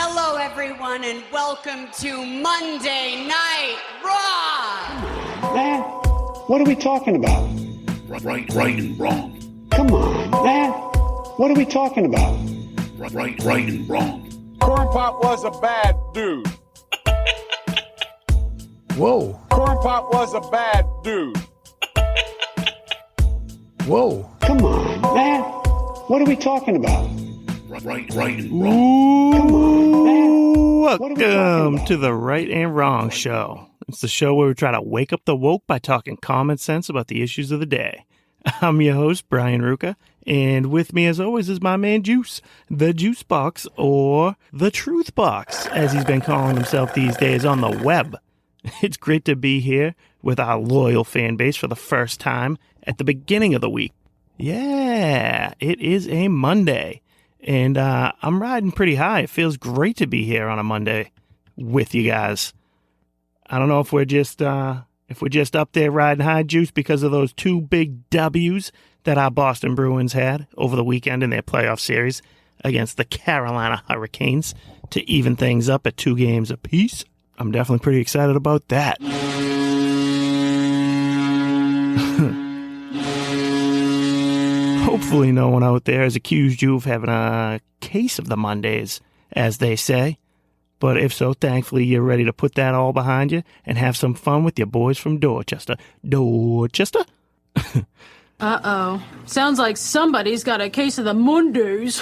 Hello, everyone, and welcome to Monday Night Raw. Man, what are we talking about? Right and wrong. Come on, man. What are we talking about? Right and wrong. Corn Pop was a bad dude. Whoa. Corn Pop was a bad dude. Whoa. Come on, man. What are we talking about? Right and wrong. Come on, man. What are we talking Welcome about? to the Right and Wrong Show. It's the show where we try to wake up the woke by talking common sense about the issues of the day. I'm your host, Brian Ruka, and with me as always is my man Juice, the Juice Box, or the Truth Box, as he's been calling himself these days on the web. It's great to be here with our loyal fan base for the first time at the beginning of the week. Yeah, it is a Monday. And I'm riding pretty high. It feels great to be here on a Monday with you guys. I don't know if we're just up there riding high, Juice, because of those two big W's that our Boston Bruins had over the weekend in their playoff series against the Carolina Hurricanes to even things up at 2 games apiece. I'm definitely pretty excited about that. Hopefully no one out there has accused you of having a case of the Mondays, as they say. But if so, thankfully you're ready to put that all behind you and have some fun with your boys from Dorchester. Dorchester? Uh-oh. Sounds like somebody's got a case of the Mondays.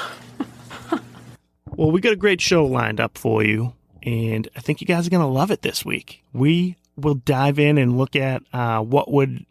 Well, we got a great show lined up for you, and I think you guys are going to love it this week. We will dive in and look at what would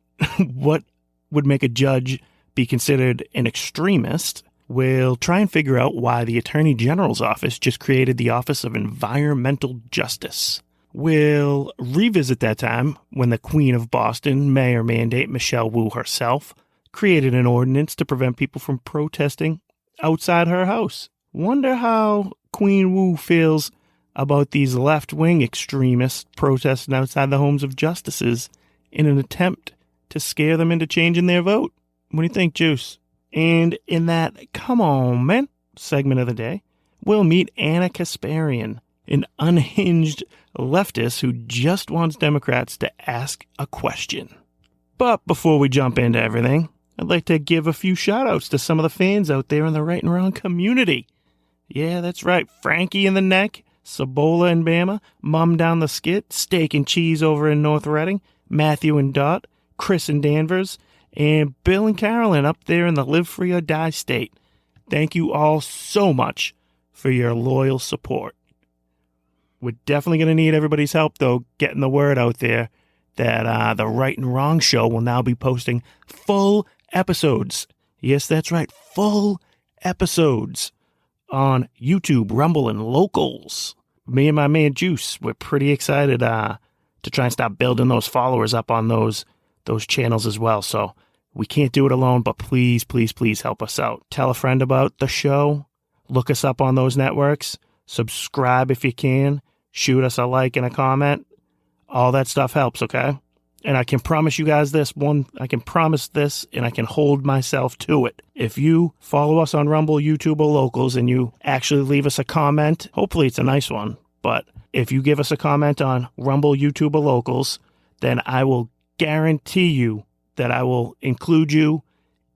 make a judge be considered an extremist. We'll try and figure out why the Attorney General's office just created the Office of Environmental Justice. We'll revisit that time when the Queen of Boston, Mayor Mandate Michelle Wu herself, created an ordinance to prevent people from protesting outside her house. Wonder how Queen Wu feels about these left-wing extremists protesting outside the homes of justices in an attempt to scare them into changing their vote. What do you think, Juice? And in that Come On, Man segment of the day, we'll meet Anna Kasparian, an unhinged leftist who just wants Democrats to ask a question. But before we jump into everything, I'd like to give a few shout-outs to some of the fans out there in the Right and Wrong community. Yeah, that's right. Frankie in the Neck, Sabola in Bama, Mum down the skit, Steak and Cheese over in North Reading, Matthew and Dot, Chris in Danvers, and Bill and Carolyn up there in the Live Free or Die state. Thank you all so much for your loyal support. We're definitely going to need everybody's help, though, getting the word out there that the Right and Wrong Show will now be posting full episodes. Yes, that's right, full episodes on YouTube, Rumble, and Locals. Me and my man Juice, we're pretty excited to try and start building those followers up on those channels as well. So we can't do it alone, but please, please, please help us out. Tell a friend about the show. Look us up on those networks. Subscribe if you can. Shoot us a like and a comment. All that stuff helps, okay? And I can promise you guys this. I can promise this, and I can hold myself to it. If you follow us on Rumble, YouTube, or Locals, and you actually leave us a comment, hopefully it's a nice one, but if you give us a comment on Rumble, YouTube, or Locals, then I will guarantee you that I will include you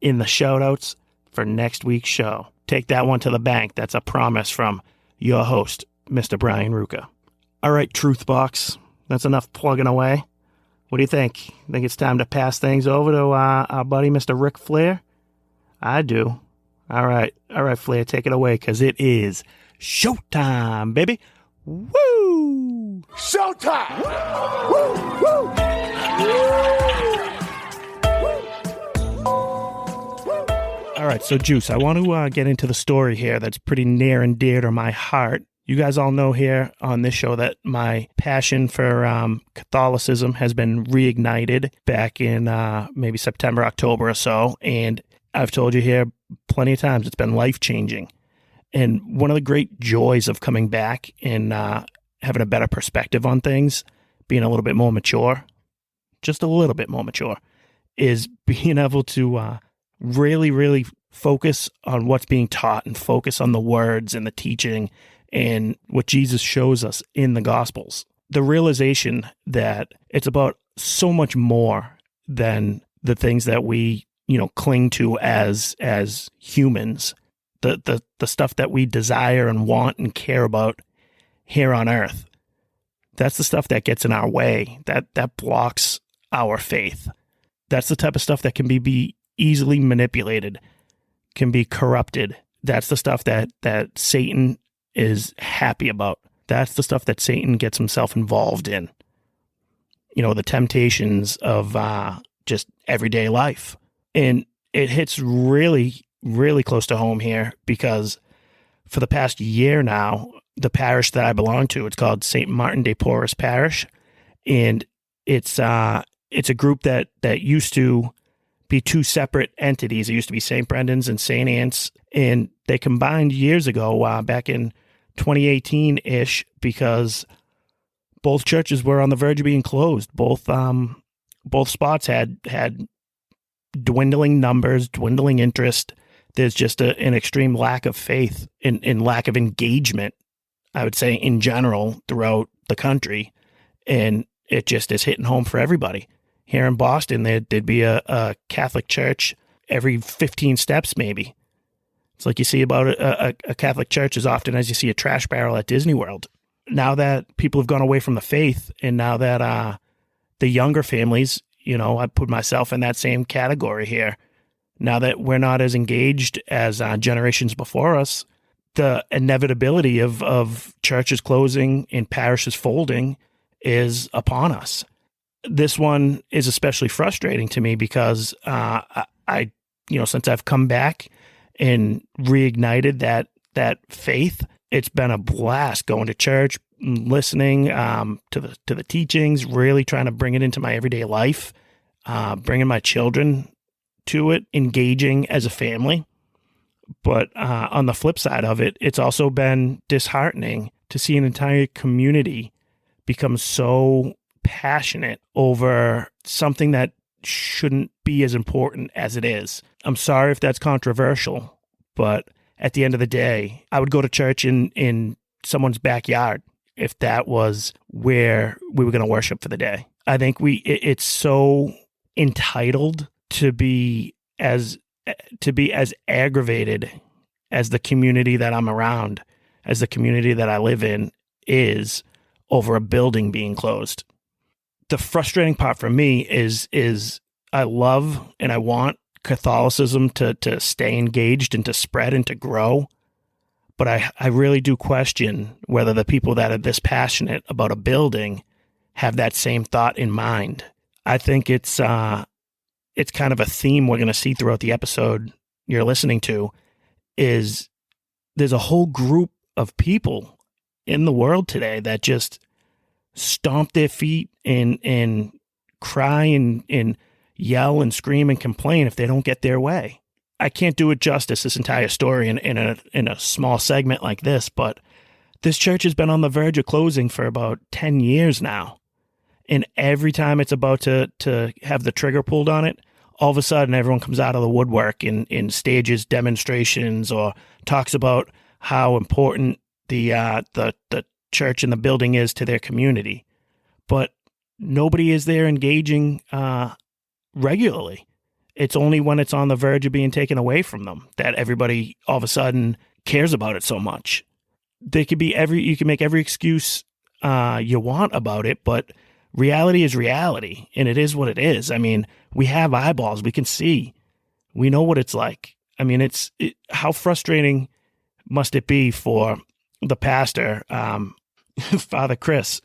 in the shout-outs for next week's show. Take that one to the bank. That's a promise from your host, Mr. Brian Ruka. All right, Truth Box, that's enough plugging away. What do you think? Think it's time to pass things over to our buddy, Mr. Ric Flair? I do. All right, Flair, take it away, because it is showtime, baby. Woo! Showtime! Woo! Woo! All right, so Juice, I want to get into the story here that's pretty near and dear to my heart. You guys all know here on this show that my passion for Catholicism has been reignited back in maybe September, October or so. And I've told you here plenty of times, it's been life-changing. And one of the great joys of coming back and having a better perspective on things, being a little bit more mature, just a little bit more mature, is being able to really, really focus on what's being taught and focus on the words and the teaching and what Jesus shows us in the Gospels. The realization that it's about so much more than the things that we, cling to as humans, the stuff that we desire and want and care about here on earth. That's the stuff that gets in our way, that blocks our faith. That's the type of stuff that can be easily manipulated, can be corrupted. That's the stuff that Satan is happy about. That's the stuff that Satan gets himself involved in. The temptations of just everyday life. And it hits really, really close to home here because for the past year now, the parish that I belong to, it's called St. Martin de Porres Parish. And it's a group that used to be two separate entities. It used to be St. Brendan's and St. Anne's. And they combined years ago, back in 2018-ish, because both churches were on the verge of being closed. Both spots had dwindling numbers, dwindling interest. There's just an extreme lack of faith and lack of engagement, I would say, in general throughout the country. And it just is hitting home for everybody. Here in Boston, there'd be a Catholic church every 15 steps, maybe. It's like you see about a Catholic church as often as you see a trash barrel at Disney World. Now that people have gone away from the faith, and now that the younger families, I put myself in that same category here. Now that we're not as engaged as generations before us, the inevitability of churches closing and parishes folding is upon us. This one is especially frustrating to me because I since I've come back and reignited that faith, it's been a blast going to church, listening to the teachings, really trying to bring it into my everyday life, bringing my children to it, engaging as a family. But on the flip side of it, it's also been disheartening to see an entire community become so passionate over something that shouldn't be as important as it is. I'm sorry if that's controversial, but at the end of the day, I would go to church in someone's backyard if that was where we were going to worship for the day. I think it's so entitled to be as aggravated as the community that I'm around, as the community that I live in is over a building being closed. The frustrating part for me is I love and I want Catholicism to stay engaged and to spread and to grow. But I really do question whether the people that are this passionate about a building have that same thought in mind. I think it's kind of a theme we're going to see throughout the episode you're listening to, is there's a whole group of people in the world today that just stomp their feet and cry and yell and scream and complain if they don't get their way. I can't do it justice, this entire story in a small segment like this, but this church has been on the verge of closing for about 10 years now. And every time it's about to have the trigger pulled on it, all of a sudden everyone comes out of the woodwork and stages demonstrations or talks about how important the church and the building is to their community. But nobody is there engaging regularly. It's only when it's on the verge of being taken away from them that everybody all of a sudden cares about it so much. You can make every excuse you want about it, but reality is reality, and it is what it is. I mean, we have eyeballs. We can see. We know what it's like. I mean, how frustrating must it be for the pastor, Father Chris,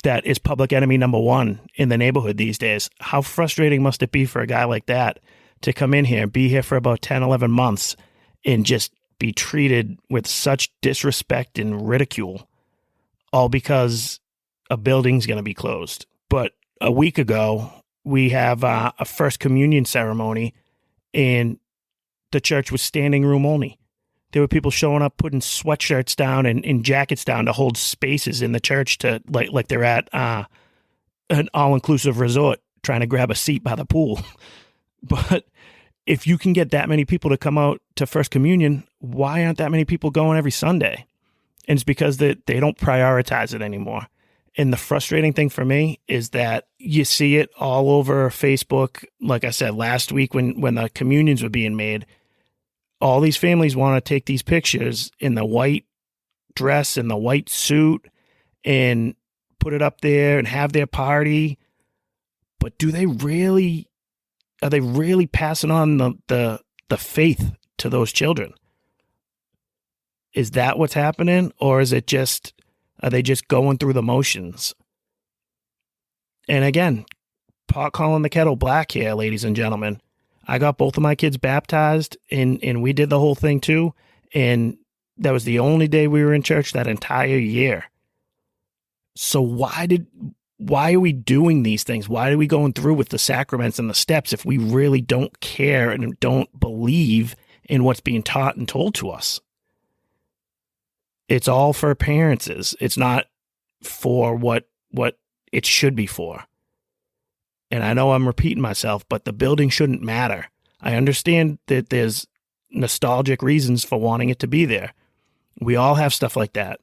that is public enemy number one in the neighborhood these days? How frustrating must it be for a guy like that to come in here, be here for about 10, 11 months, and just be treated with such disrespect and ridicule, all because a building's going to be closed. But a week ago, we have a first communion ceremony, and the church was standing room only. There were people showing up, putting sweatshirts down and jackets down to hold spaces in the church to like they're at an all-inclusive resort trying to grab a seat by the pool. But if you can get that many people to come out to First Communion, why aren't that many people going every Sunday? And it's because they don't prioritize it anymore. And the frustrating thing for me is that you see it all over Facebook. Like I said, last week when the communions were being made, all these families want to take these pictures in the white dress and the white suit and put it up there and have their party. But are they really passing on the faith to those children? Is that what's happening? Or is it just, are they just going through the motions? And again, pot calling the kettle black here, ladies and gentlemen. I got both of my kids baptized and we did the whole thing too. And that was the only day we were in church that entire year. So why are we doing these things? Why are we going through with the sacraments and the steps if we really don't care and don't believe in what's being taught and told to us? It's all for appearances. It's not for what it should be for. And I know I'm repeating myself, but the building shouldn't matter. I understand that there's nostalgic reasons for wanting it to be there. We all have stuff like that.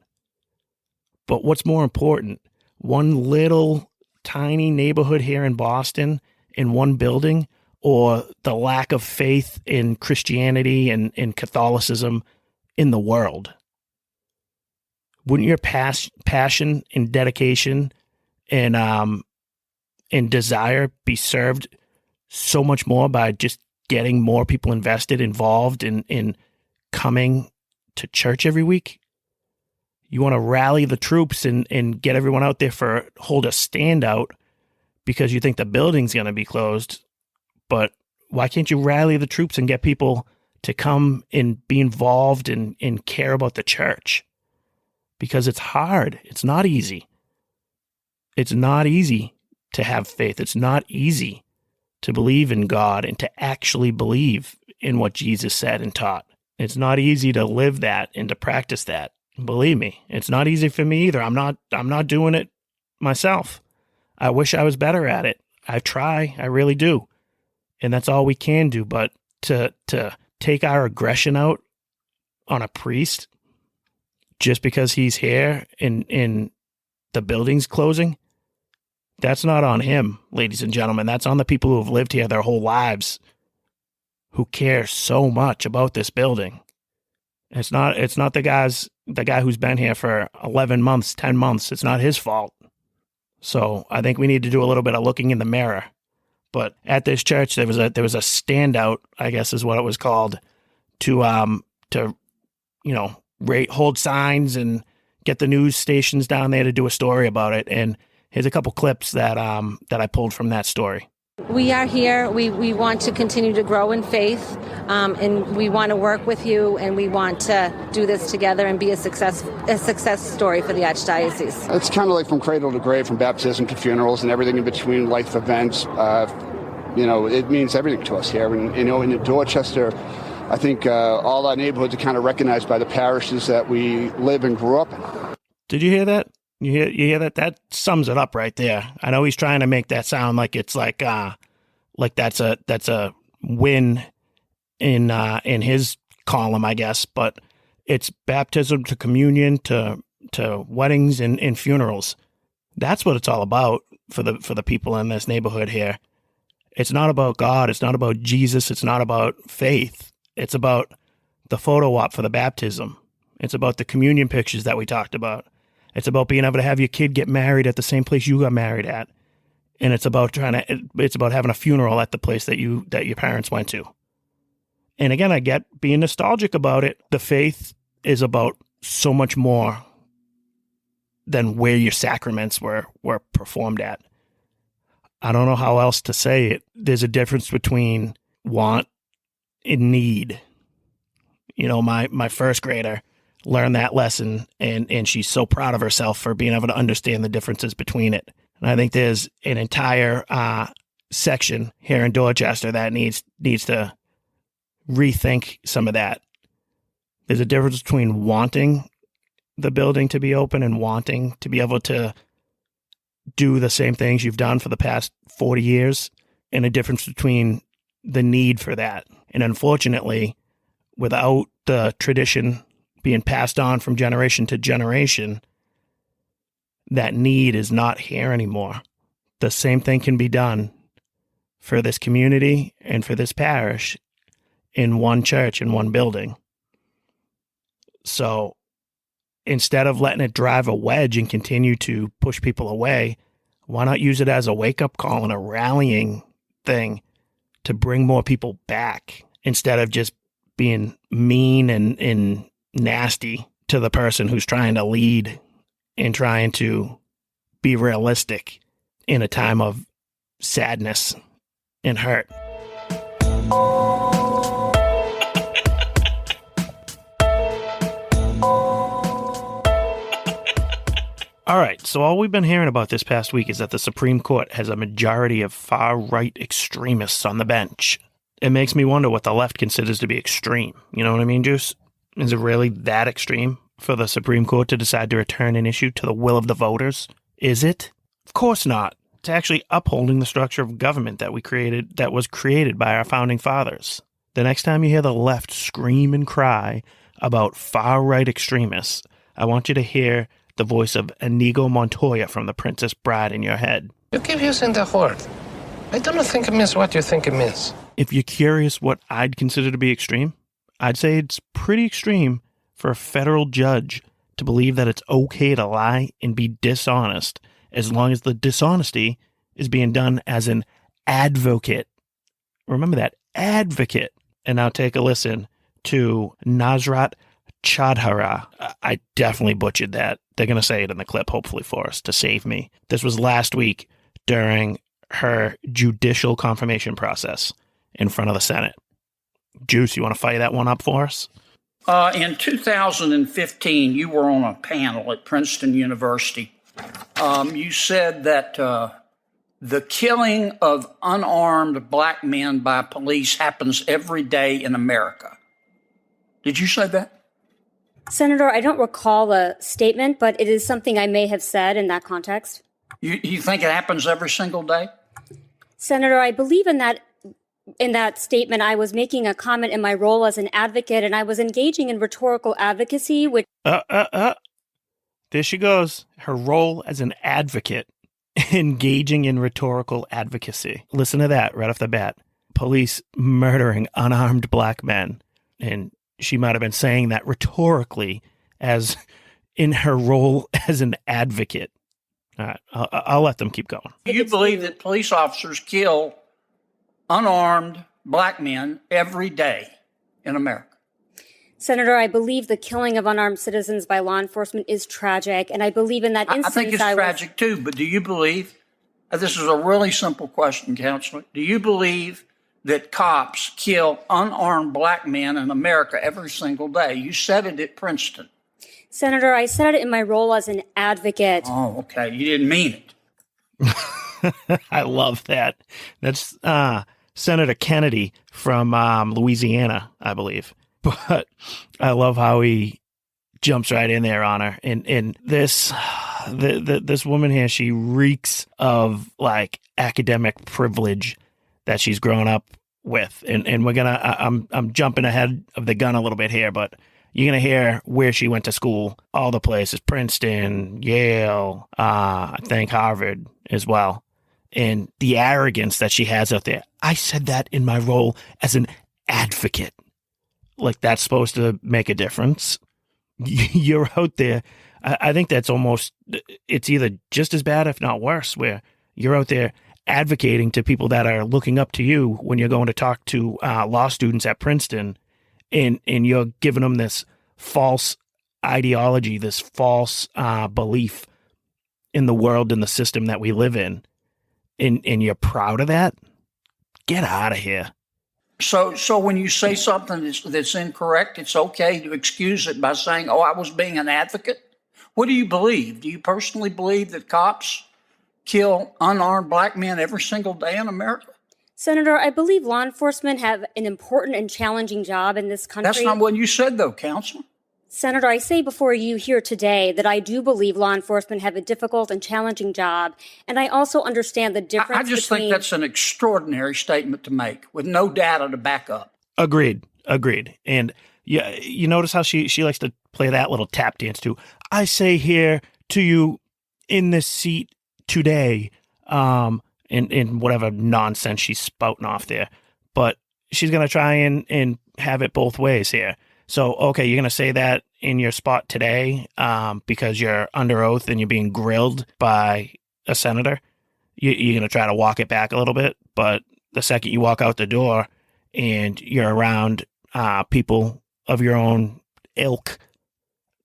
But what's more important? One little tiny neighborhood here in Boston in one building, or the lack of faith in Christianity and in Catholicism in the world? Wouldn't your passion and dedication and desire be served so much more by just getting more people involved in coming to church every week? You want to rally the troops and get everyone out there hold a standout because you think the building's going to be closed. But why can't you rally the troops and get people to come and be involved and care about the church? Because it's hard. It's not easy. It's not easy to have faith. It's not easy to believe in God and to actually believe in what Jesus said and taught. It's not easy to live that and to practice that. Believe me, it's not easy for me either. I'm not doing it myself. I wish I was better at it. I try. I really do. And that's all we can do. But to take our aggression out on a priest just because he's here in the building's closing, that's not on him, ladies and gentlemen. That's on the people who have lived here their whole lives, who care so much about this building. It's not the guy who's been here for 11 months, 10 months. It's not his fault. So I think we need to do a little bit of looking in the mirror. But at this church, there was a standout, I guess is what it was called, to hold signs and get the news stations down there to do a story about it. And here's a couple clips that I pulled from that story. We are here. We want to continue to grow in faith, and we want to work with you, and we want to do this together and be a success story for the Archdiocese. It's kind of like from cradle to grave, from baptism to funerals and everything in between, life events. It means everything to us here. And, in Dorchester, I think all our neighborhoods are kind of recognized by the parishes that we live and grew up in. Did you hear that? You hear that? That sums it up right there. I know he's trying to make that sound like it's like that's a win in his column, I guess. But it's baptism to communion to weddings and funerals. That's what it's all about for the people in this neighborhood here. It's not about God. It's not about Jesus. It's not about faith. It's about the photo op for the baptism. It's about the communion pictures that we talked about. It's about being able to have your kid get married at the same place you got married at. And it's about having a funeral at the place that your parents went to. And again, I get being nostalgic about it. The faith is about so much more than where your sacraments were performed at. I don't know how else to say it. There's a difference between want and need. My first grader learned that lesson, and she's so proud of herself for being able to understand the differences between it. And I think there's an entire section here in Dorchester that needs to rethink some of that. There's a difference between wanting the building to be open and wanting to be able to do the same things you've done for the past 40 years, and a difference between the need for that. And unfortunately, without the tradition being passed on from generation to generation, that need is not here anymore. The same thing can be done for this community and for this parish in one church, in one building. So instead of letting it drive a wedge and continue to push people away, why not use it as a wake-up call and a rallying thing to bring more people back instead of just being mean and nasty to the person who's trying to lead and trying to be realistic in a time of sadness and hurt. All right, so all we've been hearing about this past week is that the Supreme Court has a majority of far-right extremists on the bench. It makes me wonder what the left considers to be extreme. You know what I mean, Juice? Is it really that extreme for the Supreme Court to decide to return an issue to the will of the voters? Is it? Of course not. It's actually upholding the structure of government that was created by our founding fathers. The next time you hear the left scream and cry about far-right extremists, I want you to hear the voice of Inigo Montoya from The Princess Bride in your head. You keep using that word. I don't think it means what you think it means. If you're curious what I'd consider to be extreme, I'd say it's pretty extreme for a federal judge to believe that it's okay to lie and be dishonest as long as the dishonesty is being done as an advocate. Remember that, advocate. And now take a listen to Nasrat Chadhara. I definitely butchered that. They're going to say it in the clip, hopefully for us, to save me. This was last week during her judicial confirmation process in front of the Senate. Juice, you want to fire that one up for us? In 2015, you were on a panel at Princeton University. You said that the killing of unarmed black men by police happens every day in America. Did you say that? Senator, I don't recall the statement, but it is something I may have said in that context. You think it happens every single day? Senator, I believe in that statement, I was making a comment in my role as an advocate, and I was engaging in rhetorical advocacy, which... There she goes. Her role as an advocate, engaging in rhetorical advocacy. Listen to that right off the bat. Police murdering unarmed black men. And she might have been saying that rhetorically as in her role as an advocate. All right, I'll let them keep going. Do you believe that police officers kill unarmed black men every day in America? Senator, I believe the killing of unarmed citizens by law enforcement is tragic, and I believe in that instance... I think it's tragic too, but do you believe, this is a really simple question, Counselor, do you believe that cops kill unarmed black men in America every single day? You said it at Princeton. Senator, I said it in my role as an advocate. Oh, okay. You didn't mean it. I love that. That's Senator Kennedy from Louisiana, I believe. But I love how he jumps right in there on her. And this woman here, she reeks of like academic privilege that she's grown up with. And we're gonna I'm jumping ahead of the gun a little bit here, but you're gonna hear where she went to school, all the places, Princeton, Yale, I think Harvard as well. And the arrogance that she has out there. I said that in my role as an advocate. Like that's supposed to make a difference. You're out there. I think that's almost, it's either just as bad, if not worse, where you're out there advocating to people that are looking up to you when you're going to talk to law students at Princeton, and you're giving them this false ideology, this false belief in the world and the system that we live in, and you're proud of that. Get out of here. So when you say something that's incorrect, it's okay to excuse it by saying, oh, I was being an advocate? What do you believe? Do you personally believe that cops kill unarmed black men every single day in America? Senator, I believe law enforcement have an important and challenging job in this country. That's not what you said, though, Counselor. Senator, I say before you here today that I do believe law enforcement have a difficult and challenging job, and I also understand the difference. I just think that's an extraordinary statement to make with no data to back up. Agreed. And yeah, you notice how she likes to play that little tap dance too. I say here to you in this seat today, in whatever nonsense she's spouting off there. But she's going to try and have it both ways here. So, okay, you're going to say that in your spot today because you're under oath and you're being grilled by a senator. You're going to try to walk it back a little bit. But the second you walk out the door and you're around people of your own ilk,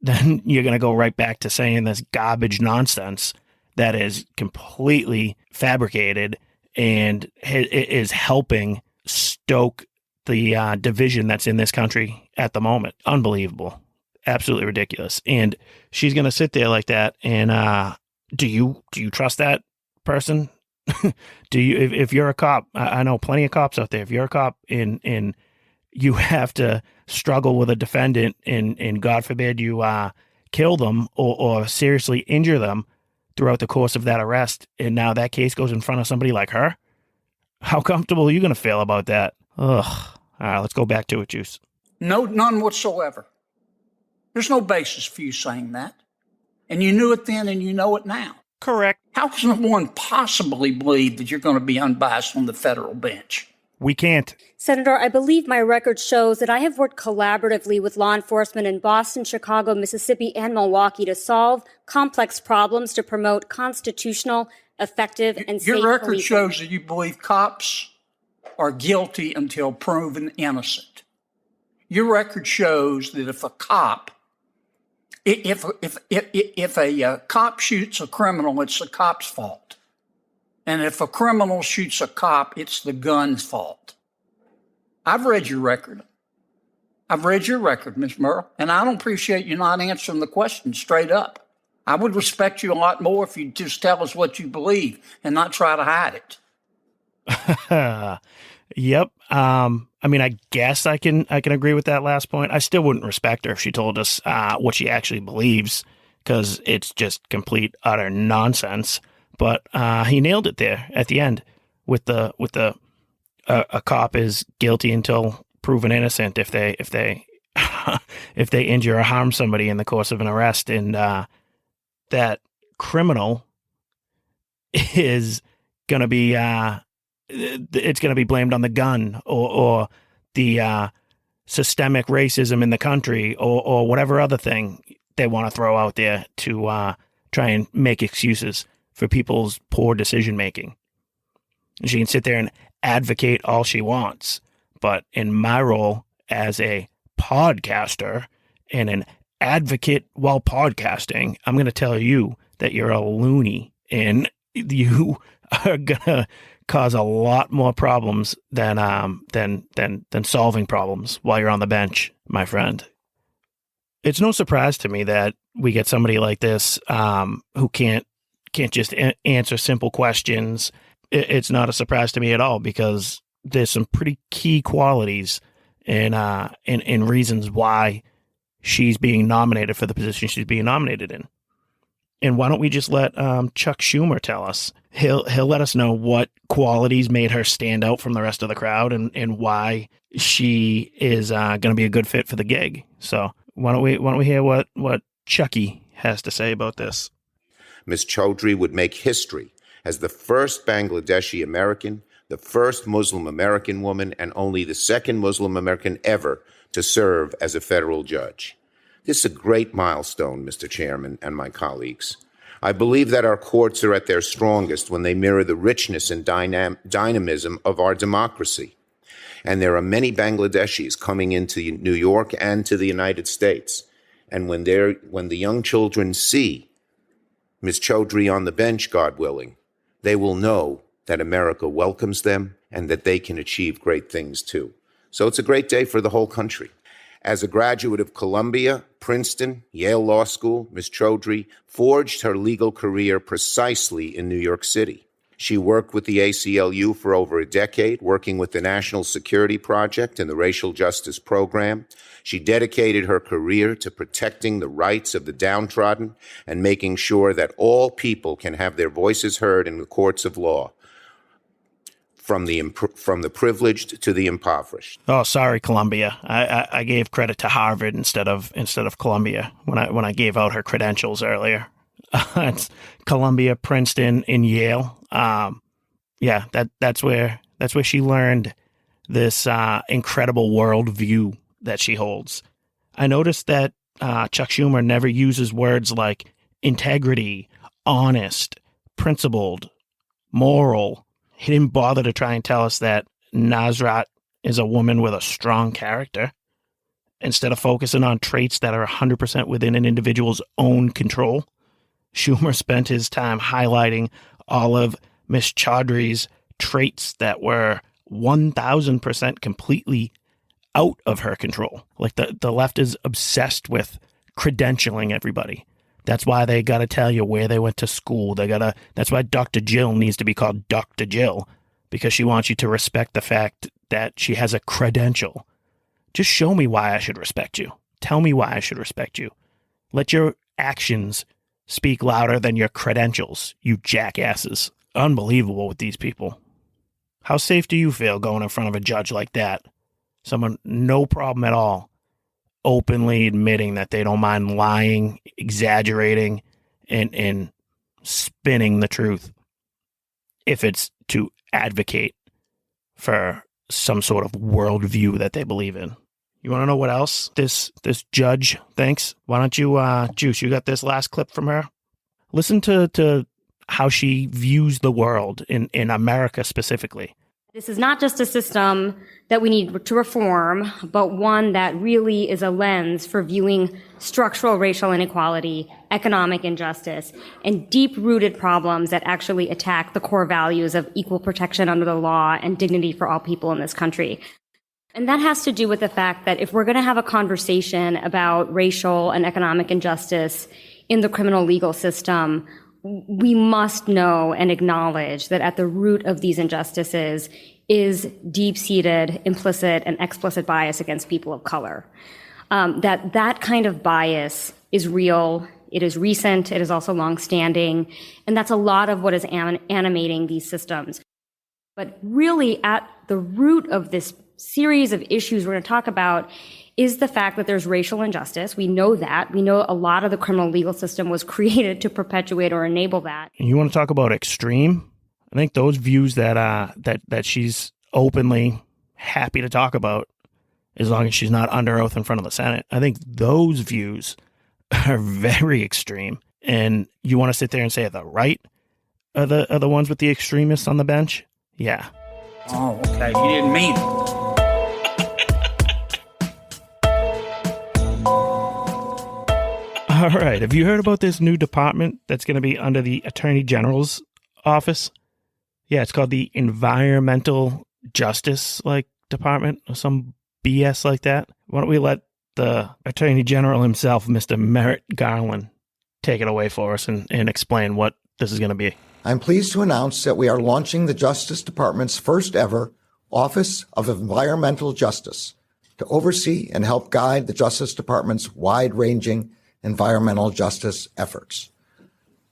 then you're going to go right back to saying this garbage nonsense that is completely fabricated and is helping stoke the division that's in this country at the moment. Unbelievable. Absolutely ridiculous. And she's going to sit there like that. And do you trust that person? Do you, if you're a cop, I know plenty of cops out there. If you're a cop and you have to struggle with a defendant and God forbid you kill them or seriously injure them throughout the course of that arrest, and now that case goes in front of somebody like her, how comfortable are you going to feel about that? Ugh. All right, let's go back to it, Juice. No, none whatsoever. There's no basis for you saying that. And you knew it then and you know it now. Correct. How can one possibly believe that you're going to be unbiased on the federal bench? We can't. Senator, I believe my record shows that I have worked collaboratively with law enforcement in Boston, Chicago, Mississippi, and Milwaukee to solve complex problems to promote constitutional, effective, and safe Your record policing. shows that you believe cops are guilty until proven innocent. Your record shows that if a cop, if a cop shoots a criminal, it's the cop's fault. And if a criminal shoots a cop, it's the gun's fault. I've read your record. Ms. Merle, and I don't appreciate you not answering the question straight up. I would respect you a lot more if you'd just tell us what you believe and not try to hide it. Yep. I mean, I guess I can agree with that last point. I still wouldn't respect her if she told us what she actually believes, because it's just complete utter nonsense. But he nailed it there at the end with the a cop is guilty until proven innocent if they if they injure or harm somebody in the course of an arrest, and that criminal is going to be it's going to be blamed on the gun or the systemic racism in the country or whatever other thing they want to throw out there to try and make excuses for people's poor decision making. She can sit there and advocate all she wants, but in my role as a podcaster and an advocate while podcasting, I'm going to tell you that you're a loony and you are going to cause a lot more problems than solving problems while you're on the bench, my friend. It's no surprise to me that we get somebody like this who can't just answer simple questions. It's not a surprise to me at all, because there's some pretty key qualities and reasons why she's being nominated for the position she's being nominated in. And why don't we just let Chuck Schumer tell us? He'll let us know what qualities made her stand out from the rest of the crowd and why she is going to be a good fit for the gig. So why don't we hear what Chucky has to say about this? Ms. Chaudhry would make history as the first Bangladeshi American, the first Muslim American woman, and only the second Muslim American ever to serve as a federal judge. This is a great milestone, Mr. Chairman and my colleagues. I believe that our courts are at their strongest when they mirror the richness and dynamism of our democracy. And there are many Bangladeshis coming into New York and to the United States. And when the young children see Ms. Chaudhry on the bench, God willing, they will know that America welcomes them and that they can achieve great things too. So it's a great day for the whole country. As a graduate of Columbia, Princeton, Yale Law School, Ms. Chaudhry forged her legal career precisely in New York City. She worked with the ACLU for over a decade, working with the National Security Project and the Racial Justice Program. She dedicated her career to protecting the rights of the downtrodden and making sure that all people can have their voices heard in the courts of law. from the privileged to the impoverished. Oh, sorry, Columbia. I gave credit to Harvard instead of Columbia when I gave out her credentials earlier. It's Columbia, Princeton, and Yale. Yeah, that's where she learned this incredible worldview that she holds. I noticed that Chuck Schumer never uses words like integrity, honest, principled, moral. He didn't bother to try and tell us that Nasrat is a woman with a strong character. Instead of focusing on traits that are 100% within an individual's own control, Schumer spent his time highlighting all of Miss Chaudhry's traits that were 1,000% completely out of her control. Like the left is obsessed with credentialing everybody. That's why they got to tell you where they went to school. That's why Dr. Jill needs to be called Dr. Jill, because she wants you to respect the fact that she has a credential. Just show me why I should respect you. Tell me why I should respect you. Let your actions speak louder than your credentials, you jackasses. Unbelievable with these people. How safe do you feel going in front of a judge like that? Someone, no problem at all, openly admitting that they don't mind lying, exaggerating, and spinning the truth if it's to advocate for some sort of worldview that they believe in. You want to know what else this judge thinks? Why don't you, Juice, you got this last clip from her? Listen to how she views the world in America specifically. This is not just a system that we need to reform, but one that really is a lens for viewing structural racial inequality, economic injustice, and deep-rooted problems that actually attack the core values of equal protection under the law and dignity for all people in this country. And that has to do with the fact that if we're going to have a conversation about racial and economic injustice in the criminal legal system, we must know and acknowledge that at the root of these injustices is deep-seated, implicit, and explicit bias against people of color. That kind of bias is real, it is recent, it is also long-standing, and that's a lot of what is animating these systems. But really, at the root of this series of issues we're going to talk about is the fact that there's racial injustice. We know that. We know a lot of the criminal legal system was created to perpetuate or enable that. And you want to talk about extreme? I think those views that she's openly happy to talk about, as long as she's not under oath in front of the Senate, I think those views are very extreme. And you want to sit there and say the right are the ones with the extremists on the bench? Yeah. Oh, okay. You didn't mean it. All right. Have you heard about this new department that's going to be under the Attorney General's office? Yeah, it's called the Environmental Justice Department or some BS like that. Why don't we let the Attorney General himself, Mr. Merrick Garland, take it away for us and explain what this is going to be. I'm pleased to announce that we are launching the Justice Department's first ever Office of Environmental Justice to oversee and help guide the Justice Department's wide-ranging environmental justice efforts.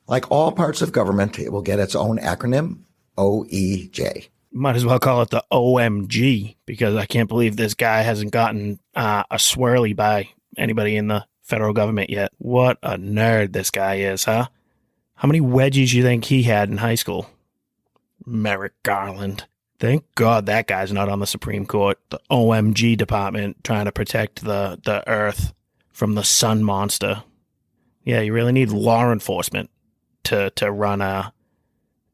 Like all parts of government, it will get its own acronym, OEJ. Might as well call it the OMG, because I can't believe this guy hasn't gotten a swirly by anybody in the federal government yet. What a nerd this guy is, huh? How many wedgies you think he had in high school? Merrick Garland. Thank God that guy's not on the Supreme Court. The OMG department trying to protect the earth from the sun monster. Yeah, you really need law enforcement to run a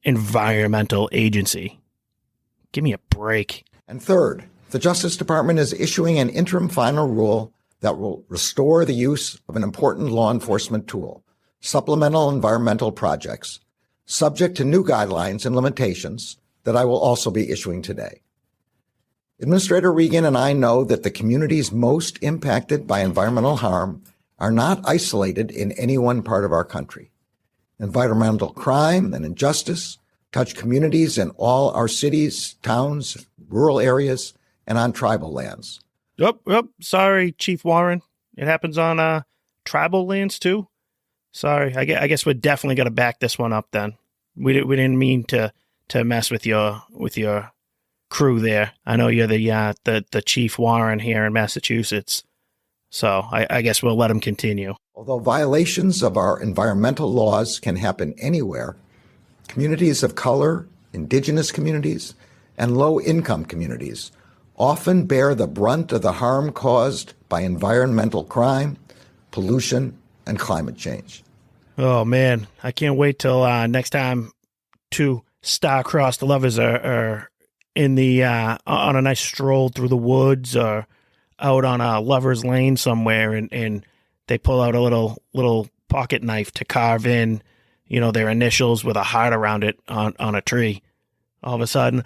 environmental agency. Give me a break. And third, the Justice Department is issuing an interim final rule that will restore the use of an important law enforcement tool, supplemental environmental projects, subject to new guidelines and limitations that I will also be issuing today. Administrator Regan and I know that the communities most impacted by environmental harm are not isolated in any one part of our country. Environmental crime and injustice touch communities in all our cities, towns, rural areas, and on tribal lands. Yep. Sorry, Chief Warren. It happens on tribal lands too. Sorry. I guess we're definitely going to back this one up then. We didn't mean to mess with your crew there. I know you're the Chief Warren here in Massachusetts. So I guess we'll let him continue. Although violations of our environmental laws can happen anywhere, communities of color, indigenous communities, and low-income communities often bear the brunt of the harm caused by environmental crime, pollution, and climate change. Oh, man. I can't wait till next time two star-crossed lovers are in the on a nice stroll through the woods or out on a lover's lane somewhere, and they pull out a little pocket knife to carve in, their initials with a heart around it on a tree. All of a sudden,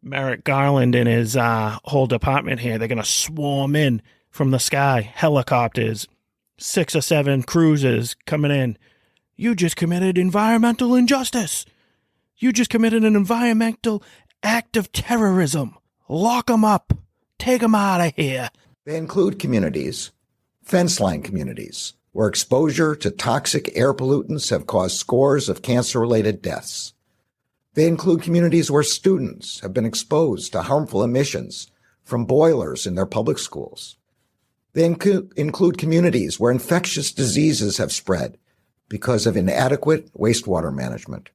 Merrick Garland and his whole department here, they're going to swarm in from the sky. Helicopters, 6 or 7 cruisers coming in. You just committed environmental injustice. You just committed an environmental act of terrorism. Lock them up. Take them out of here. They include communities, fence-line communities, where exposure to toxic air pollutants have caused scores of cancer-related deaths. They include communities where students have been exposed to harmful emissions from boilers in their public schools. They include communities where infectious diseases have spread because of inadequate wastewater management.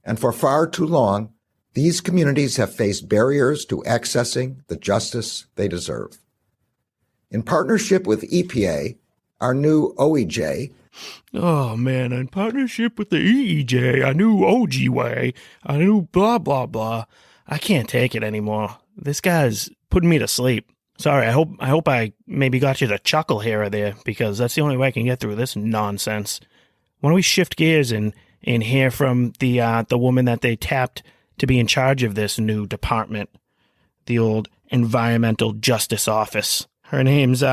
And for far too long, these communities have faced barriers to accessing the justice they deserve. In partnership with EPA, our new OEJ. Oh, man, in partnership with the EEJ, our new OG way, our new blah, blah, blah. I can't take it anymore. This guy's putting me to sleep. Sorry, I hope I maybe got you to chuckle here or there, because that's the only way I can get through this nonsense. Why don't we shift gears and hear from the woman that they tapped to be in charge of this new department, the old Environmental Justice Office. Her name's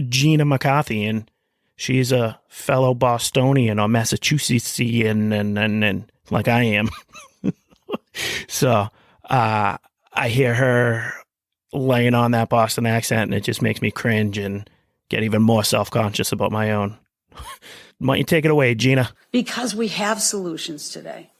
Gina McCarthy, and she's a fellow Bostonian or Massachusettsian, and like I am. So I hear her laying on that Boston accent, and it just makes me cringe and get even more self-conscious about my own. Why don't you take it away, Gina? Because we have solutions today.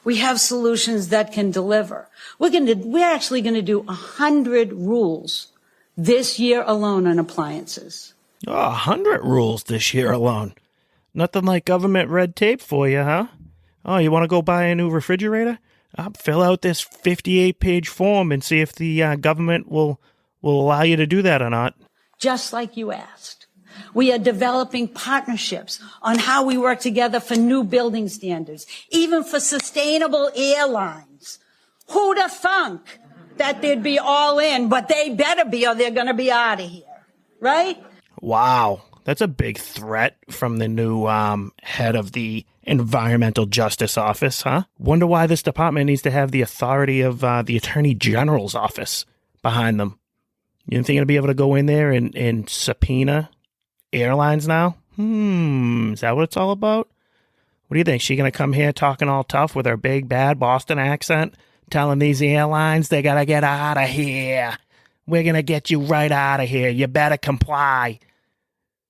We have solutions that can deliver. We're actually going to do 100 rules this year alone on appliances. 100 rules this year alone. Nothing like government red tape for you, huh? Oh, you want to go buy a new refrigerator? Fill out this 58-page form and see if the government will allow you to do that or not. Just like you asked. We are developing partnerships on how we work together for new building standards, even for sustainable airlines. Who'd have thunk that they'd be all in, but they better be or they're going to be out of here, right? Wow, that's a big threat from the new head of the Environmental Justice Office, huh? Wonder why this department needs to have the authority of the Attorney General's office behind them. You think it'll be able to go in there and subpoena airlines now? Is that what it's all about? What do you think? She gonna come here talking all tough with her big bad Boston accent, telling these airlines they gotta get out of here. We're gonna get you right out of here. You better comply.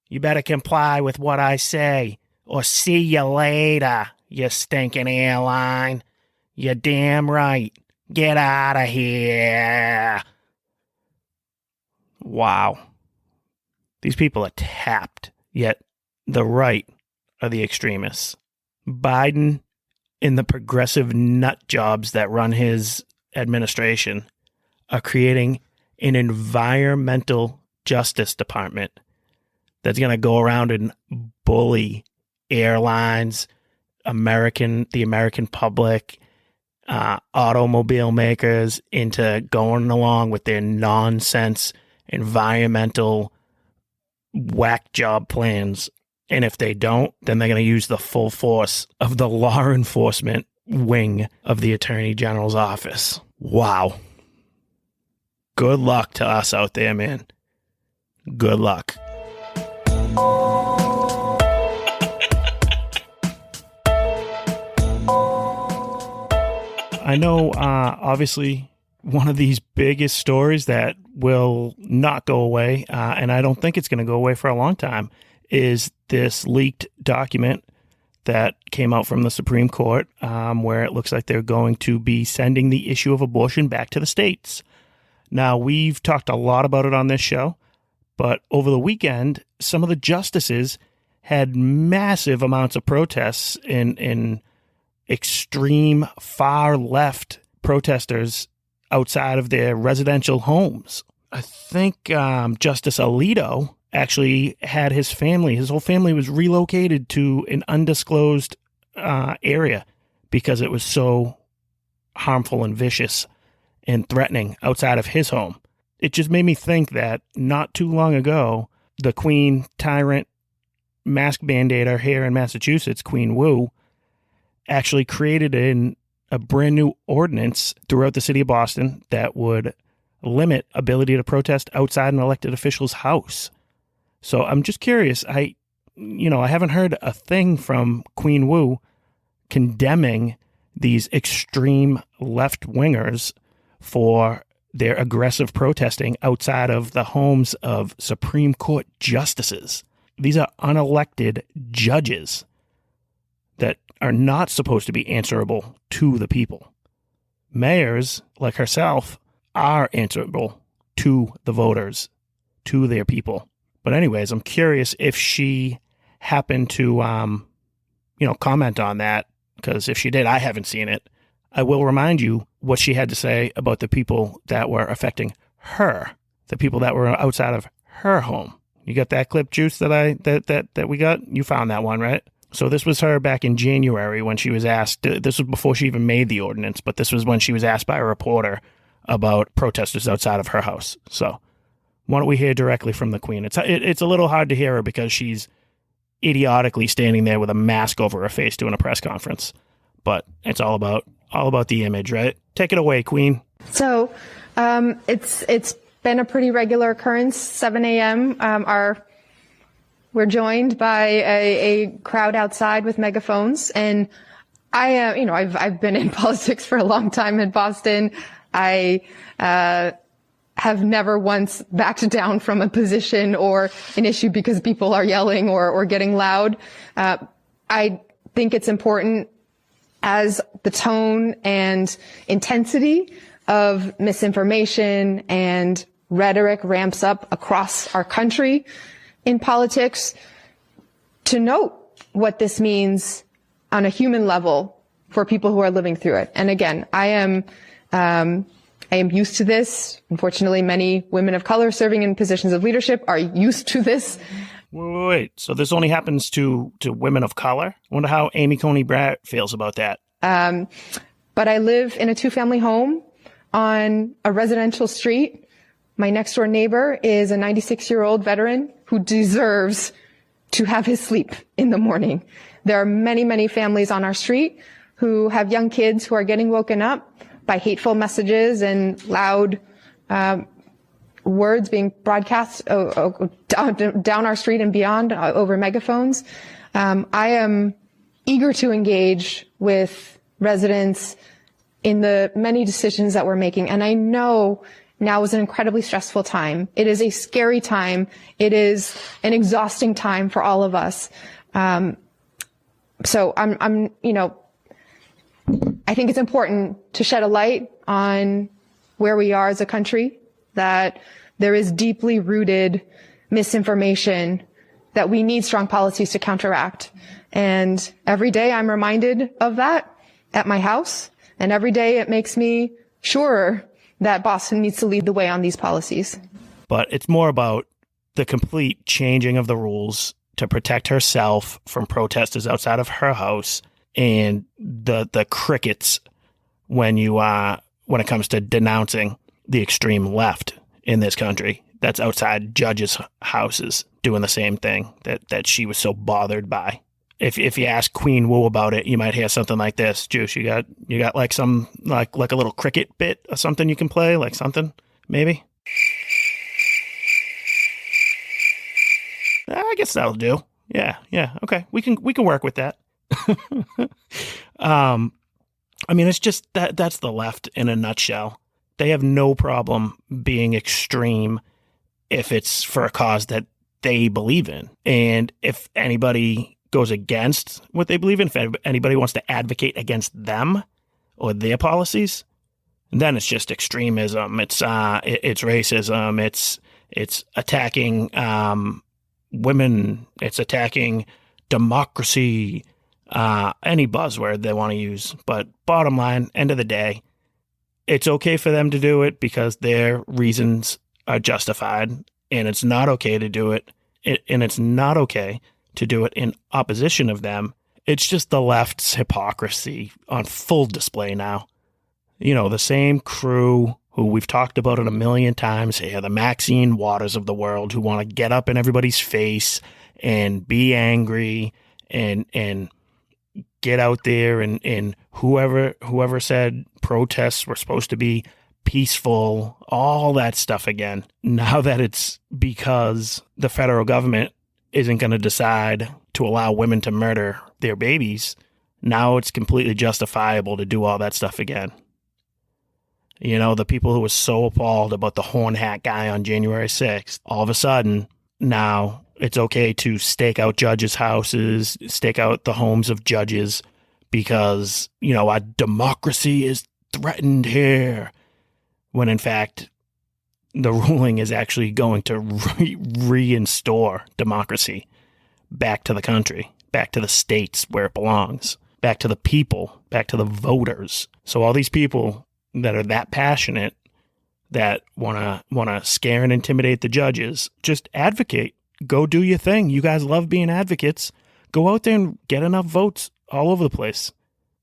You better comply with what I say, or see you later, you stinking airline. You're damn right. Get out of here. Wow. These people are tapped, yet the right are the extremists. Biden and the progressive nut jobs that run his administration are creating an environmental justice department that's going to go around and bully airlines, the American public, automobile makers into going along with their nonsense environmental whack job plans. And if they don't, then they're going to use the full force of the law enforcement wing of the Attorney General's office. Wow. Good luck to us out there, man. Good luck. I know, obviously, one of these biggest stories that will not go away, and I don't think it's going to go away for a long time, is this leaked document that came out from the Supreme Court, where it looks like they're going to be sending the issue of abortion back to the states. Now, we've talked a lot about it on this show, but over the weekend, some of the justices had massive amounts of protests in extreme far left protesters outside of their residential homes. I think Justice Alito actually had his whole family was relocated to an undisclosed area because it was so harmful and vicious and threatening outside of his home. It just made me think that not too long ago, the Queen tyrant mask mandator here in Massachusetts, Queen Wu, actually created a brand new ordinance throughout the city of Boston that would limit ability to protest outside an elected official's house. So I'm just curious. I haven't heard a thing from Queen Wu condemning these extreme left-wingers for their aggressive protesting outside of the homes of Supreme Court justices. These are unelected judges that are not supposed to be answerable to the people. Mayors, like herself, are answerable to the voters, to their people. But anyways, I'm curious if she happened to, comment on that, because if she did, I haven't seen it. I will remind you what she had to say about the people that were affecting her, the people that were outside of her home. You got that clip, Juice, that we got? You found that one, right? So this was her back in January when she was asked, this was before she even made the ordinance, but this was when she was asked by a reporter about protesters outside of her house. So why don't we hear directly from the Queen? It's a little hard to hear her because she's idiotically standing there with a mask over her face doing a press conference. But it's all about the image, right? Take it away, Queen. So it's been a pretty regular occurrence. 7 a.m. We're joined by a crowd outside with megaphones, and I've been in politics for a long time in Boston. I have never once backed down from a position or an issue because people are yelling or getting loud. I think it's important as the tone and intensity of misinformation and rhetoric ramps up across our country in politics to note what this means on a human level for people who are living through it. And again, I am used to this. Unfortunately, many women of color serving in positions of leadership are used to this. Wait. So this only happens to women of color? I wonder how Amy Coney Barrett feels about that. But I live in a 2-family home on a residential street. My next door neighbor is a 96-year-old veteran who deserves to have his sleep in the morning. There are many, many families on our street who have young kids who are getting woken up by hateful messages and loud words being broadcast down our street and beyond over megaphones. I am eager to engage with residents in the many decisions that we're making. And I know now is an incredibly stressful time. It is a scary time. It is an exhausting time for all of us. So I think it's important to shed a light on where we are as a country, that there is deeply rooted misinformation that we need strong policies to counteract. And every day I'm reminded of that at my house. And every day it makes me surer that Boston needs to lead the way on these policies. But it's more about the complete changing of the rules to protect herself from protesters outside of her house, and the crickets when it comes to denouncing the extreme left in this country that's outside judges' houses doing the same thing that she was so bothered by. If you ask Queen Wu about it, you might hear something like this. Juice, you got like some like a little cricket bit or something you can play, like something maybe. I guess that'll do. Yeah, okay. We can work with that. It's just that's the left in a nutshell. They have no problem being extreme if it's for a cause that they believe in. And if anybody goes against what they believe in, if anybody wants to advocate against them or their policies, then it's just extremism. It's racism. It's attacking women. It's attacking democracy. Any buzzword they want to use. But bottom line, end of the day, it's okay for them to do it because their reasons are justified, and it's not okay to do it. And it's not okay to do it in opposition of them. It's just the left's hypocrisy on full display now. You know, the same crew who we've talked about it a million times here, the Maxine Waters of the world, who want to get up in everybody's face and be angry and get out there and whoever said protests were supposed to be peaceful, all that stuff again. Now that it's because the federal government isn't going to decide to allow women to murder their babies, now it's completely justifiable to do all that stuff again. You know, the people who were so appalled about the horn hat guy on January 6th, all of a sudden, now it's okay to stake out judges' houses, stake out the homes of judges because, you know, our democracy is threatened here. When in fact, the ruling is actually going to reinstore democracy back to the country, back to the states where it belongs, back to the people, back to the voters. So all these people that are that passionate, that want to scare and intimidate the judges, just advocate. Go do your thing. You guys love being advocates. Go out there and get enough votes all over the place.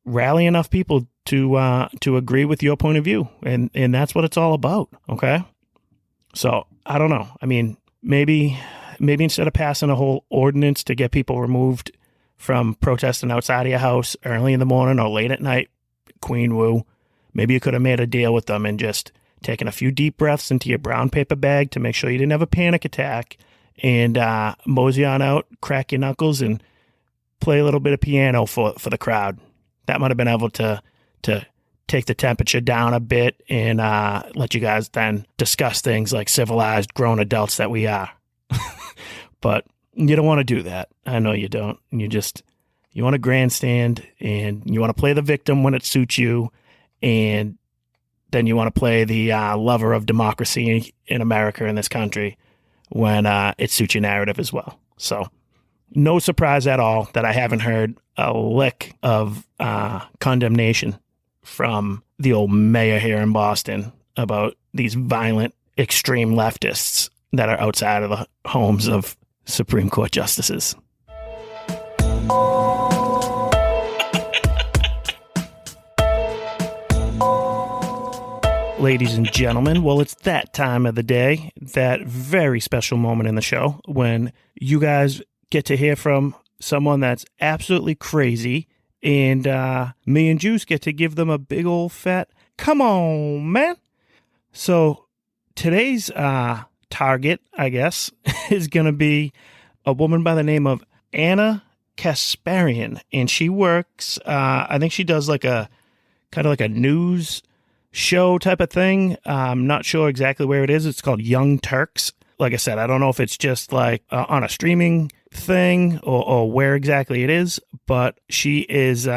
Rally enough people to agree with your point of view, and that's what it's all about. Okay, so I don't know. I mean, maybe instead of passing a whole ordinance to get people removed from protesting outside of your house early in the morning or late at night, Queen Wu, maybe you could have made a deal with them and just taken a few deep breaths into your brown paper bag to make sure you didn't have a panic attack, and mosey on out, crack your knuckles, and play a little bit of piano for the crowd. That might have been able to take the temperature down a bit and let you guys then discuss things like civilized grown adults that we are. But you don't want to do that. I know you don't. You want to grandstand, and you want to play the victim when it suits you, and then you want to play the lover of democracy in America, in this country, when it suits your narrative as well. So no surprise at all that I haven't heard a lick of condemnation from the old mayor here in Boston about these violent, extreme leftists that are outside of the homes of Supreme Court justices. Ladies and gentlemen, well, it's that time of the day, that very special moment in the show when you guys get to hear from someone that's absolutely crazy, and me and Juice get to give them a big old fat, come on, man. So today's target, I guess, is going to be a woman by the name of Anna Kasparian, and she works, I think she does like a kind of like a news show type of thing. I'm not sure exactly where it is. It's called Young Turks. Like I said, I don't know if it's just like on a streaming thing or where exactly it is, but she is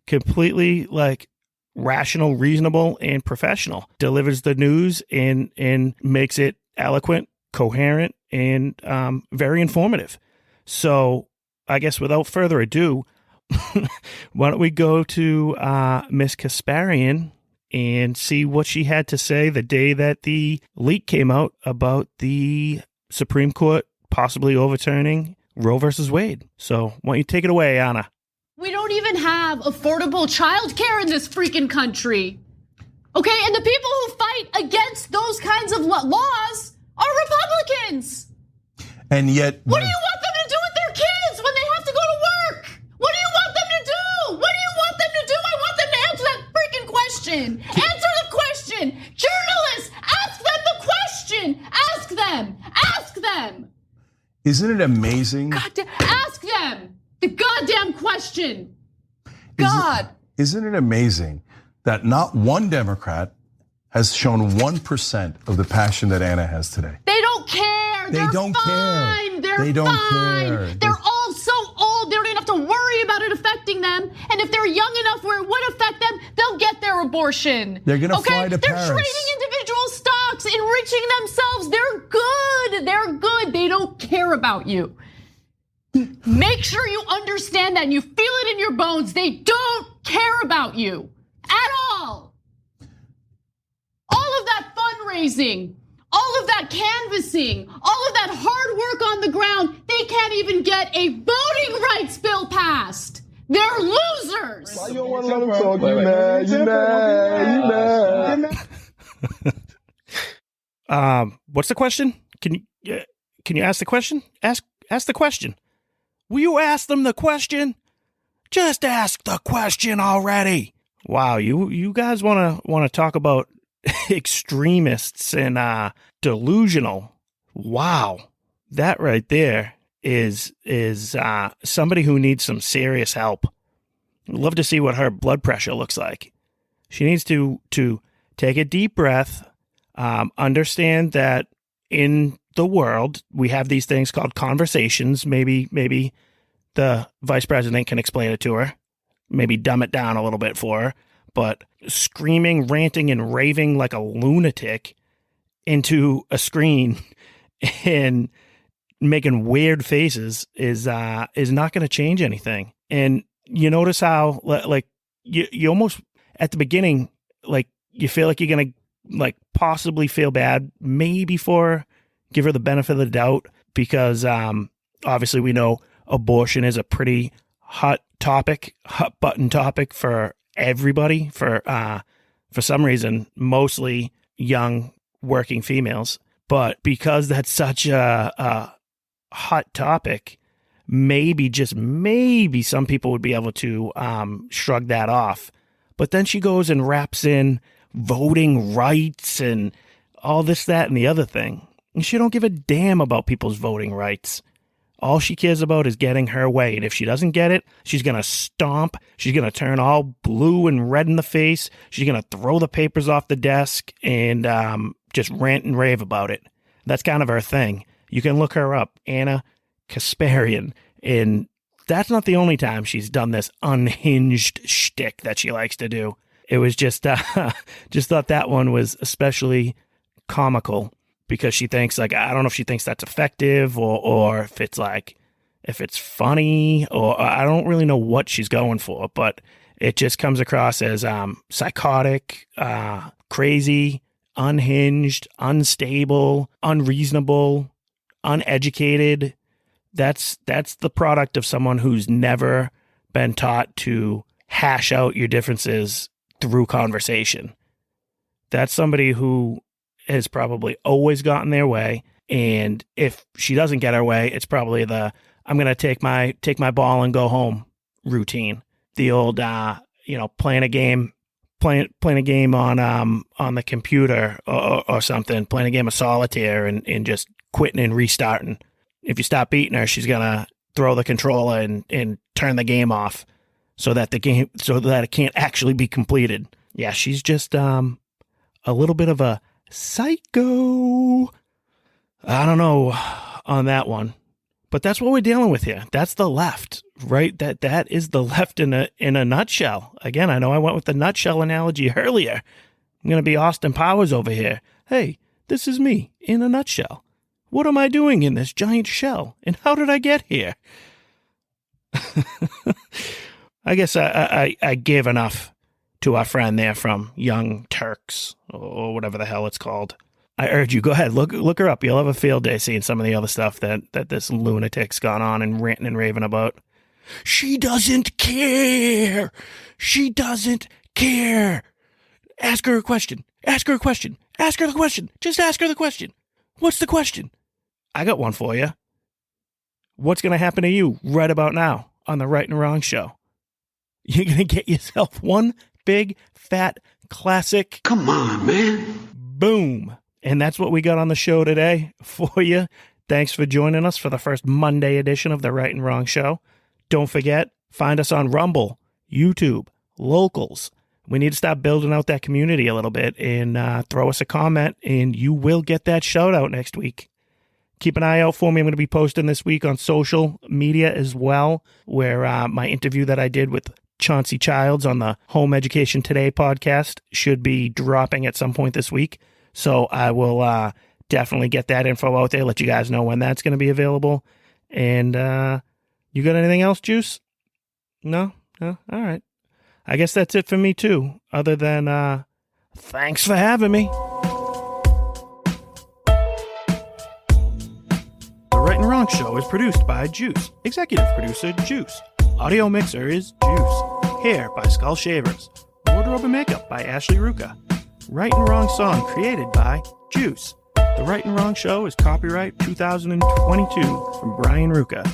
completely like rational, reasonable, and professional. Delivers the news and makes it eloquent, coherent, and very informative. So I guess without further ado, why don't we go to Miss Kasparian and see what she had to say the day that the leak came out about the Supreme Court possibly overturning Roe versus Wade. So why don't you take it away, Anna? We don't even have affordable childcare in this freaking country. Okay, and the people who fight against those kinds of laws are Republicans. And yet, what do you want them to do with their kids when they have to go to work? What do you want them to do? What do you want them to do? I want them to answer that freaking question. Answer the question. Journalists, ask them the question. Ask them. Ask them. Isn't it amazing? Ask them the goddamn question. Isn't it amazing that not one Democrat has shown 1% of the passion that Anna has today? They don't care. They don't fine. care. They're they don't fine. care. They're all so old. them, and if they're young enough where it would affect them, they'll get their abortion. They're going to fly to They're Paris. trading individual stocks, enriching themselves. They're good. They're good. They don't care about you. Make sure you understand that and you feel it in your bones. They don't care about you at all. All of that fundraising, all of that canvassing, all of that hard work on the ground, they can't even get a voting rights bill passed. They're losers. Why you don't want to let them talk? You mad. What's the question? Can you ask the question? Ask the question. Will you ask them the question? Just ask the question already. Wow, you guys want to talk about extremists and delusional? Wow, that right there is somebody who needs some serious help. I'd love to see what her blood pressure looks like. She needs to take a deep breath, understand that in the world we have these things called conversations. Maybe the vice president can explain it to her, maybe dumb it down a little bit for her, but screaming, ranting, and raving like a lunatic into a screen and making weird faces is not going to change anything. And you notice how like you almost at the beginning, like you feel like you're going to like possibly feel bad, maybe give her the benefit of the doubt, because obviously we know abortion is a pretty hot button topic for everybody, for some reason, mostly young working females. But because that's such a hot topic, maybe, just maybe, some people would be able to shrug that off. But then she goes and wraps in voting rights and all this, that, and the other thing. And she don't give a damn about people's voting rights. All she cares about is getting her way. And if she doesn't get it, she's going to stomp. She's going to turn all blue and red in the face. She's going to throw the papers off the desk and just rant and rave about it. That's kind of her thing. You can look her up, Anna Kasparian. And that's not the only time she's done this unhinged shtick that she likes to do. It was just thought that one was especially comical, because she thinks, like, I don't know if she thinks that's effective or if it's funny, or I don't really know what she's going for, but it just comes across as psychotic, crazy, unhinged, unstable, unreasonable, uneducated. That's the product of someone who's never been taught to hash out your differences through conversation. That's somebody who has probably always gotten their way, and if she doesn't get her way, it's probably I'm going to take my ball and go home routine. The old playing a game on the computer or something, playing a game of solitaire and just quitting and restarting. If you stop beating her, she's going to throw the controller and turn the game off so that it can't actually be completed. Yeah, she's just a little bit of a psycho. I don't know on that one, but that's what we're dealing with here. That's the left, right? That is the left in a nutshell. Again, I know I went with the nutshell analogy earlier. I'm going to be Austin Powers over here. Hey, this is me in a nutshell. What am I doing in this giant shell? And how did I get here? I guess I gave enough to our friend there from Young Turks, or whatever the hell it's called. I urge you, go ahead, look her up. You'll have a field day seeing some of the other stuff that this lunatic's gone on and ranting and raving about. She doesn't care. She doesn't care. Ask her a question. Ask her a question. Ask her the question. Just ask her the question. What's the question? I got one for you. What's going to happen to you right about now on the Right and Wrong show? You're going to get yourself one big, fat, classic. Come on, man. Boom. And that's what we got on the show today for you. Thanks for joining us for the first Monday edition of the Right and Wrong show. Don't forget, find us on Rumble, YouTube, Locals. We need to start building out that community a little bit, and throw us a comment, and you will get that shout out next week. keep an eye out for me. I'm going to be posting this week on social media as well, where my interview that I did with Chauncey Childs on the Home Education Today podcast should be dropping at some point this week. So I will definitely get that info out there, let you guys know when that's going to be available. And you got anything else, Juice? No? All right. I guess that's it for me, too, other than thanks for having me. The Right and Wrong Show is produced by Juice. Executive producer, Juice. Audio mixer is Juice. Hair by Skull Shavers. Wardrobe and makeup by Ashley Ruka. Right and Wrong song created by Juice. The Right and Wrong Show is copyright 2022 from Brian Ruka.